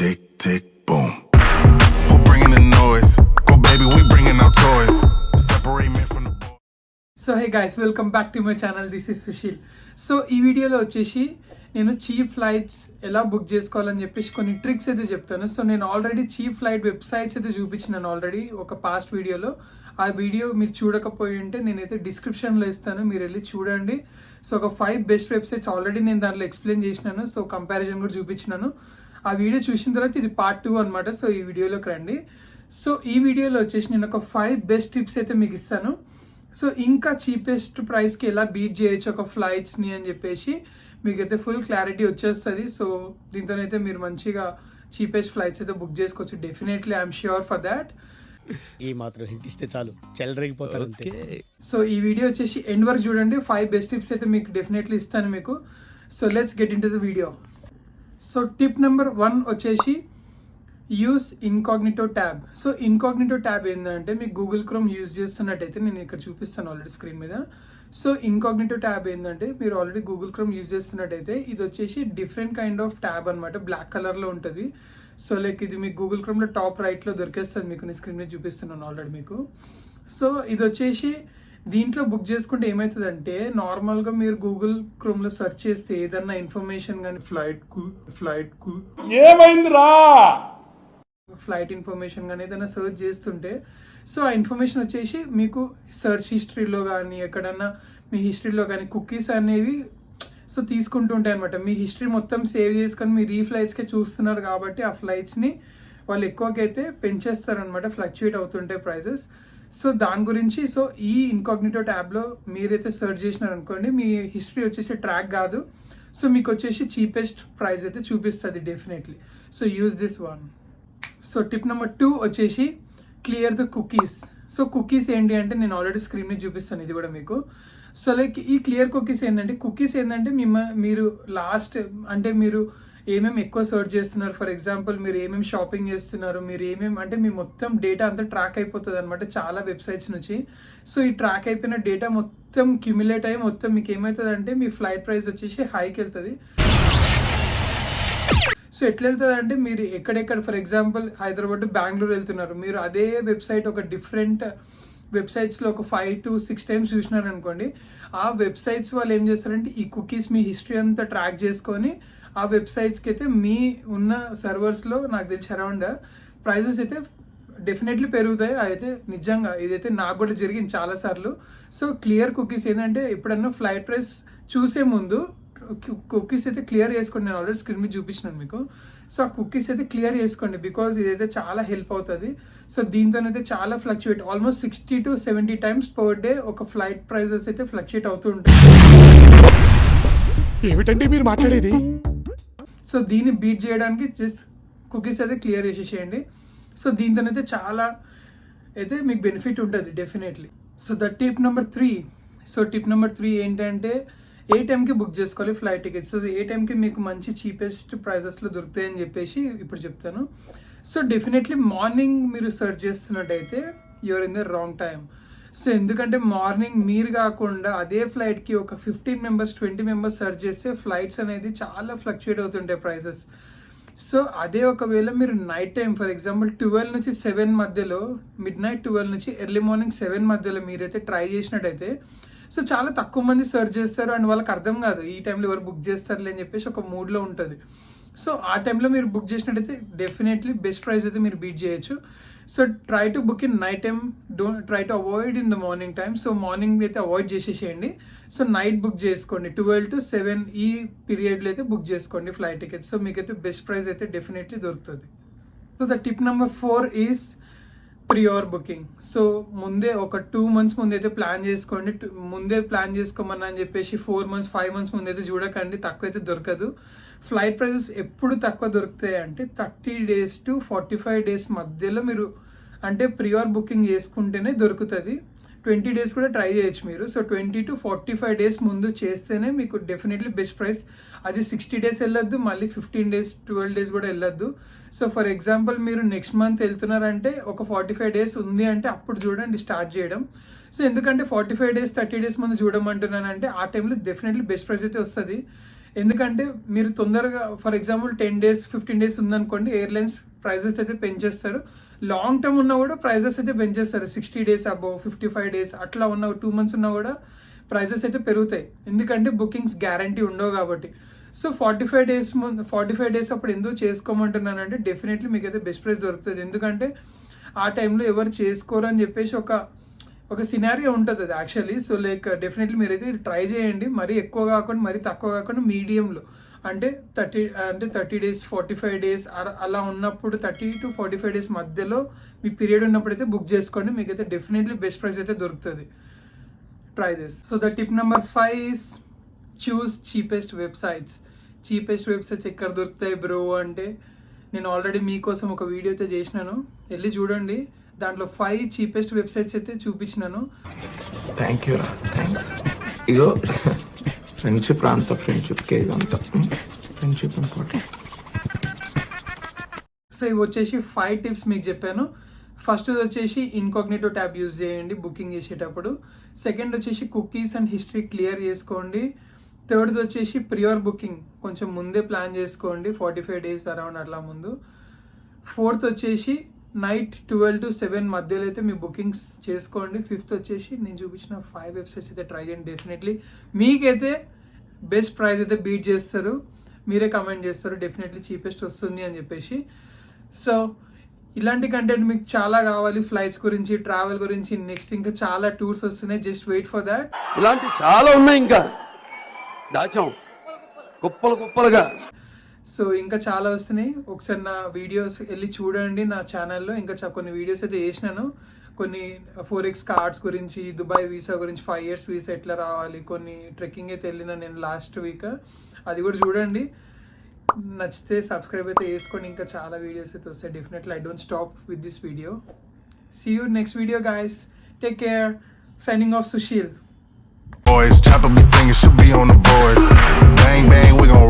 tick, tick, boom. Who bringing the noise? Go baby, we bringing our toys. Separate me from the boy. So hey guys, welcome back to my channel. This is Sushil. So ఈ వీడియోలో వచ్చేసి నేను cheap flights ఎలా book చేసుకోవాలని చెప్పేసి కొన్ని tricks అయితే చెప్తాను. సో నేను ఆల్రెడీ చీప్ ఫ్లైట్ వెబ్సైట్స్ అయితే చూపించినాను ఆల్రెడీ ఒక పాస్ట్ వీడియోలో. ఆ వీడియో మీరు చూడకపోయి ఉంటే నేనైతే డిస్క్రిప్షన్లో ఇస్తాను, మీరు వెళ్ళి చూడండి. సో ఒక 5 బెస్ట్ వెబ్సైట్స్ ఆల్రెడీ నేను దాంట్లో ఎక్స్ప్లెయిన్ చేసినాను. సో కంపారిజన్ కూడా చూపించినాను. ఆ వీడియో చూసిన తర్వాత ఇది పార్ట్ 2 అనమాట. సో ఈ వీడియోలోకి రండి. సో ఈ వీడియోలో వచ్చేసి నేను ఒక 5 బెస్ట్ టిప్స్ అయితే మీకు ఇస్తాను. సో ఇంకా చీపెస్ట్ ప్రైస్కి ఎలా బీట్ చేయొచ్చు ఒక ఫ్లైట్స్ని అని చెప్పేసి మీకైతే ఫుల్ క్లారిటీ వచ్చేస్తుంది. సో దీంతోనైతే మీరు మంచిగా చీపెస్ట్ ఫ్లైట్స్ అయితే బుక్ చేసుకోవచ్చు. Definitely I'm sure for that. ఈ మాత్రం హింట్ ఇస్తే చాలు, చెలరేగిపోతారు అంతే. సో ఈ వీడియో వచ్చేసి ఎండ్ వరకు చూడండి. 5 బెస్ట్ టిప్స్ అయితే మీకు డెఫినెట్లీ ఇస్తాను మీకు. So let's get in to the video. So tip number 1 వచ్చేసి use incognito tab. So incognito tab ఏంటంటే మీకు గూగుల్ క్రోమ్ యూజ్ చేస్తున్నట్టయితే నేను ఇక్కడ చూపిస్తాను ఆల్రెడీ స్క్రీన్ మీద. సో ఇన్కాగ్నిటో ట్యాబ్ ఏంటంటే మీరు ఆల్రెడీ గూగుల్ క్రోమ్ యూజ్ చేస్తున్నట్టయితే ఇది వచ్చేసి డిఫరెంట్ కైండ్ ఆఫ్ ట్యాబ్ అనమాట. బ్లాక్ కలర్లో ఉంటుంది. సో లైక్ ఇది మీకు గూగుల్ క్రోమ్లో టాప్ రైట్లో దొరికేస్తుంది. మీకు నేను స్క్రీన్ మీద చూపిస్తున్నాను ఆల్రెడీ మీకు. సో ఇది వచ్చేసి దీంట్లో బుక్ చేసుకుంటే ఏమవుతుందంటే నార్మల్గా మీరు గూగుల్ క్రోమ్లో సెర్చ్ చేస్తే ఏదన్నా ఇన్ఫర్మేషన్ కానీ ఫ్లైట్ ఏమైందిరా ఫ్లైట్ ఇన్ఫర్మేషన్ కానీ ఏదైనా సర్చ్ చేస్తుంటే సో ఆ ఇన్ఫర్మేషన్ వచ్చేసి మీకు సర్చ్ హిస్టరీలో కానీ ఎక్కడన్నా మీ హిస్టరీలో కానీ కుకీస్ అనేవి సో తీసుకుంటూ ఉంటాయి అనమాట. మీ హిస్టరీ మొత్తం సేవ్ చేసుకొని మీరు ఈ ఫ్లైట్స్కే చూస్తున్నారు కాబట్టి ఆ ఫ్లైట్స్ని వాళ్ళు ఎక్కువకైతే పెంచేస్తారనమాట. ఫ్లక్చుయేట్ అవుతుంటాయి ప్రైజెస్. సో దాని గురించి సో ఈ ఇన్కాగ్నిటో ట్యాబ్లో మీరైతే సెర్చ్ చేసినారు అనుకోండి, మీ హిస్టరీ వచ్చేసి ట్రాక్ కాదు. సో మీకు వచ్చేసి చీపెస్ట్ ప్రైస్ అయితే చూపిస్తుంది definitely. So use this one. So tip number 2 వచ్చేసి clear the cookies. So cookies ఏంటి అంటే నేను ఆల్రెడీ స్క్రీన్ మీద చూపిస్తాను ఇది కూడా మీకు. సో లైక్ ఈ క్లియర్ కుకీస్ ఏంటంటే మీరు లాస్ట్ అంటే మీరు ఏమేమి ఎక్కువ సర్చ్ చేస్తున్నారు, ఫర్ ఎగ్జాంపుల్ మీరు ఏమేమి షాపింగ్ చేస్తున్నారు, మీరు ఏమేమి అంటే మీ మొత్తం డేటా అంతా ట్రాక్ అయిపోతుంది అనమాట చాలా వెబ్సైట్స్ నుంచి. సో ఈ ట్రాక్ అయిపోయిన డేటా మొత్తం క్యూములేట్ అయ్యి మొత్తం మీకు ఏమవుతుంది అంటే మీ ఫ్లైట్ ప్రైస్ వచ్చేసి హైకి వెళ్తుంది. సో ఎట్లా వెళ్తుంది అంటే మీరు ఎక్కడెక్కడ ఫర్ ఎగ్జాంపుల్ హైదరాబాద్ బెంగళూరు వెళ్తున్నారు, మీరు అదే వెబ్సైట్ ఒక డిఫరెంట్ వెబ్సైట్స్లో ఒక 5 to 6 టైమ్స్ చూసినారు అనుకోండి, ఆ వెబ్సైట్స్ వాళ్ళు ఏం చేస్తారంటే ఈ కుకీస్ మీ హిస్టరీ అంతా ట్రాక్ చేసుకొని ఆ వెబ్సైట్స్కి అయితే మీ ఉన్న సర్వర్స్లో నాకు తెలిసి అరౌండ్ ప్రైజెస్ అయితే డెఫినెట్లీ పెరుగుతాయి. అయితే నిజంగా ఇదైతే నాకు కూడా జరిగింది చాలాసార్లు. సో క్లియర్ కుకీస్ ఏంటంటే ఎప్పుడన్నా ఫ్లైట్ ప్రైస్ చూసే ముందు కుకీస్ అయితే క్లియర్ చేసుకోండి. నేను ఆల్రెడీ స్క్రీన్ మీద చూపించినాను మీకు. సో ఆ కుకీస్ అయితే క్లియర్ చేసుకోండి బికాజ్ ఇదైతే చాలా హెల్ప్ అవుతుంది. సో దీంతోనైతే చాలా fluctuate almost 60 to 70 times per day ఒక ఫ్లైట్ ప్రైజెస్ అయితే ఫ్లక్చుయేట్ అవుతూ ఉంటాయి. ఏమిటండి మీరు మాట్లాడేది? సో దీన్ని బీట్ చేయడానికి జస్ట్ కుకీస్ అయితే క్లియర్ చేసేసేయండి. సో దీంతోనైతే చాలా అయితే మీకు బెనిఫిట్ ఉంటుంది definitely. So the tip number 3. So tip number 3 ఏంటంటే ఏ టైంకి బుక్ చేసుకోవాలి ఫ్లైట్ టికెట్స్. సో ఏ టైంకి మీకు మంచి చీపెస్ట్ ప్రైజెస్లో దొరుకుతాయని చెప్పేసి ఇప్పుడు చెప్తాను. సో డెఫినెట్లీ మార్నింగ్ మీరు సెర్చ్ చేస్తున్నట్టయితే you're in the wrong time. So ఎందుకంటే మార్నింగ్ మీరు కాకుండా అదే ఫ్లైట్కి ఒక 15 members 20 members సెర్చ్ చేస్తే ఫ్లైట్స్ అనేది చాలా ఫ్లక్చుయేట్ అవుతుంటాయి ప్రైసెస్. సో అదే ఒకవేళ మీరు నైట్ టైం ఫర్ ఎగ్జాంపుల్ 12 నుంచి 7 మధ్యలో మిడ్-నైట్ 12 నుంచి ఎర్లీ మార్నింగ్ 7 మధ్యలో మీరైతే ట్రై చేసినట్టయితే సో చాలా తక్కువ మంది సెర్చ్ చేస్తారు అండ్ వాళ్ళకి అర్థం కాదు ఈ టైంలో ఎవరు బుక్ చేస్తారులే అని చెప్పేసి ఒక మూడ్లో ఉంటుంది. సో ఆ టైంలో మీరు బుక్ చేసినట్టయితే డెఫినెట్లీ బెస్ట్ ప్రైస్ అయితే మీరు బీట్ చేయొచ్చు. So try to book in night time, don't try to avoid in the morning time. So morning అయితే అవాయిడ్ చేసేసేయండి. సో నైట్ బుక్ చేసుకోండి 12 to 7 ఈ పీరియడ్లో అయితే బుక్ చేసుకోండి ఫ్లైట్ టికెట్స్. సో మీకైతే బెస్ట్ ప్రైస్ అయితే డెఫినెట్లీ దొరుకుతుంది. So the tip number 4 is prior booking. So ముందే ఒక 2 months ముందైతే ప్లాన్ చేసుకోండి. ముందే ప్లాన్ చేసుకోమన్నా అని చెప్పేసి 4 months 5 months ముందైతే చూడకండి, తక్కువ అయితే దొరకదు. ఫ్లైట్ ప్రైజెస్ ఎప్పుడు తక్కువ దొరుకుతాయి అంటే 30 days to 45 days మధ్యలో మీరు అంటే ప్రియోర్ బుకింగ్ చేసుకుంటేనే దొరుకుతుంది. 20 days కూడా ట్రై చేయొచ్చు మీరు. సో 20 to 45 days ముందు చేస్తేనే మీకు డెఫినెట్లీ బెస్ట్ ప్రైస్. అది 60 days వెళ్ళొద్దు, మళ్ళీ 15 days 12 days కూడా వెళ్ళొద్దు. సో ఫర్ ఎగ్జాంపుల్ మీరు నెక్స్ట్ మంత్ వెళ్తున్నారంటే ఒక 45 days ఉంది అంటే అప్పుడు చూడండి స్టార్ట్ చేయడం. సో ఎందుకంటే 45 days 30 days ముందు చూడమంటున్నానంటే ఆ టైంలో డెఫినెట్లీ బెస్ట్ ప్రైస్ అయితే వస్తుంది. ఎందుకంటే మీరు తొందరగా ఫర్ ఎగ్జాంపుల్ 10 days 15 days ఉందనుకోండి, ఎయిర్లైన్స్ ప్రైజెస్ అయితే పెంచేస్తారు. లాంగ్ టర్మ్ ఉన్నా కూడా ప్రైజెస్ అయితే పెంచేస్తారు. 60 days అబౌవ్ 55 days అట్లా ఉన్న 2 months ఉన్నా కూడా ప్రైజెస్ అయితే పెరుగుతాయి. ఎందుకంటే బుకింగ్స్ గ్యారంటీ ఉండవు కాబట్టి. సో 45 days అప్పుడు ఎందుకు చేసుకోమంటున్నానంటే డెఫినెట్లీ మీకు అయితే బెస్ట్ ప్రైస్ దొరుకుతుంది. ఎందుకంటే ఆ టైంలో ఎవరు చేసుకోరు అని చెప్పేసి ఒక సినారియో ఉంటుంది అది యాక్చువల్లీ. సో లైక్ డెఫినెట్లీ మీరైతే ట్రై చేయండి. మరీ ఎక్కువ కాకుండా మరీ తక్కువ కాకుండా మీడియంలో, అంటే 30 days 45 days అలా ఉన్నప్పుడు 30 to 45 days మధ్యలో మీ పీరియడ్ ఉన్నప్పుడు అయితే బుక్ చేసుకోండి. మీకైతే డెఫినెట్లీ బెస్ట్ ప్రైస్ అయితే దొరుకుతుంది. Try this. So the tip number 5 is choose cheapest websites. Cheapest websites ఎక్కడ దొరుకుతాయి బ్రో అంటే, నేను ఆల్రెడీ మీకోసం ఒక వీడియో అయితే చేసినాను, వెళ్ళి చూడండి. దాంట్లో 5 చీపెస్ట్ వెబ్సైట్స్ అయితే చూపించినాను. థ్యాంక్ యూ రా, థ్యాంక్స్. ఇగో ఫ్రెండ్షిప్ అంతా ఫ్రెండ్షిప్ కే ఇదంతా ఫ్రెండ్షిప్ ఇంపార్టెంట్. సో ఇవి వచ్చేసి 5 టిప్స్ మీకు చెప్పాను. ఫస్ట్ వచ్చేసి ఇన్కాగ్నిటో ట్యాబ్ యూజ్ చేయండి బుకింగ్ చేసేటప్పుడు. సెకండ్ వచ్చేసి కుకీస్ అండ్ హిస్టరీ క్లియర్ చేసుకోండి. థర్డ్ వచ్చేసి ప్రియోర్ బుకింగ్ కొంచెం ముందే ప్లాన్ చేసుకోండి, 45 days అరౌండ్ అట్లా ముందు. ఫోర్త్ వచ్చేసి నైట్ 12 to 7 మధ్యలో అయితే మీ బుకింగ్స్ చేసుకోండి. ఫిఫ్త్ వచ్చేసి నేను చూపించిన 5 వెబ్సైట్స్ అయితే ట్రై చేయండి. డెఫినెట్లీ మీకైతే బెస్ట్ ప్రైస్ అయితే బీట్ చేస్తారు. మీరే కమెంట్ చేస్తారు డెఫినెట్లీ చీపెస్ట్ వస్తుంది అని చెప్పేసి. సో ఇలాంటి కంటెంట్ మీకు చాలా కావాలి, ఫ్లైట్స్ గురించి, ట్రావెల్ గురించి. నెక్స్ట్ ఇంకా చాలా టూర్స్ వస్తున్నాయి, జస్ట్ వెయిట్ ఫర్ దాట్. ఇలాంటి చాలా ఉన్నాయి, ఇంకా దాచాం కుప్పలుగా. సో ఇంకా చాలా వస్తున్నాయి. ఒకసారి నా వీడియోస్ వెళ్ళి చూడండి నా ఛానల్లో. ఇంకా కొన్ని వీడియోస్ అయితే చేసినాను. కొన్ని 4x కార్డ్స్ గురించి, దుబాయ్ వీసా గురించి, 5 years వీసా ఎట్లా రావాలి, కొన్ని ట్రెక్కింగ్ అయితే వెళ్ళినా నేను లాస్ట్ వీక్, అది కూడా చూడండి. నచ్చితే సబ్స్క్రైబ్ అయితే చేసుకోండి. ఇంకా చాలా వీడియోస్ అయితే వస్తాయి definitely. I don't stop with this video. See you next video guys. Take care. Signing off Sushil. Boys, chopper be singing, should be on the voice. Bang, bang, we gon'